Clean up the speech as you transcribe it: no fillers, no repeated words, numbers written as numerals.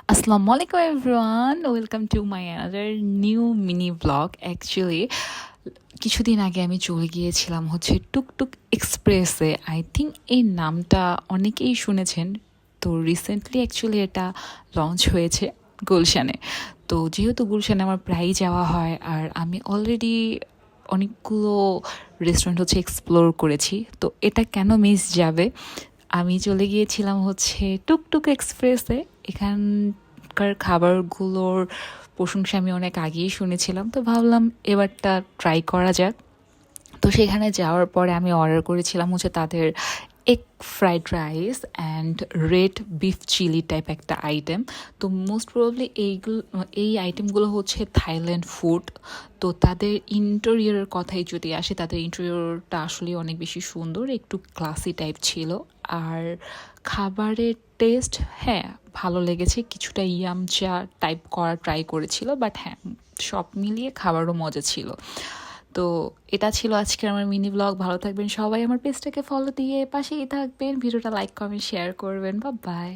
Assalamu alaikum everyone, welcome to my another new mini vlog. Actually কিছুদিন আগে আমি চলে গিয়েছিলাম হচ্ছে টুকটুক এক্সপ্রেসে। আই থিঙ্ক এই নামটা অনেকেই শুনেছেন। তো রিসেন্টলি অ্যাকচুয়ালি এটা লঞ্চ হয়েছে গুলশানে। তো যেহেতু গুলশানে আমার প্রায়ই যাওয়া হয় আর আমি অলরেডি অনেকগুলো রেস্টুরেন্ট হচ্ছে এক্সপ্লোর করেছি, তো এটা কেন মিস যাবে। আমি চলে গিয়েছিলাম হচ্ছে টুকটুক এক্সপ্রেসে। এখানকার খাবারগুলোর প্রশংসা আমি অনেক আগেই শুনেছিলাম, তো ভাবলাম এবারটা ট্রাই করা যাক। তো সেখানে যাওয়ার পরে আমি অর্ডার করেছিলাম হচ্ছে তাদের egg fried rice and red beef chilli type একটা আইটেম। তো মোস্ট প্রবাবলি এই আইটেমগুলো হচ্ছে থাইল্যান্ড ফুড। তো তাদের ইন্টেরিয়রের কথাই যদি আসে, তাদের ইন্টেরিয়রটা আসলে অনেক বেশি সুন্দর, একটু ক্লাসি টাইপ ছিল। আর খাবারের টেস্ট, হ্যাঁ, ভালো লেগেছে। কিছুটা ইয়ামচা টাইপ করা ট্রাই করেছিল, বাট হ্যাঁ, সব মিলিয়ে খাবারও মজা ছিল। তো এটা ছিল আজকের আমার মিনি ব্লগ। ভালো থাকবেন সবাই, আমার পেজটাকে ফলো দিয়ে পাশেই থাকবেন, ভিডিওটা লাইক কমেন্ট শেয়ার করবেন। বা বাই।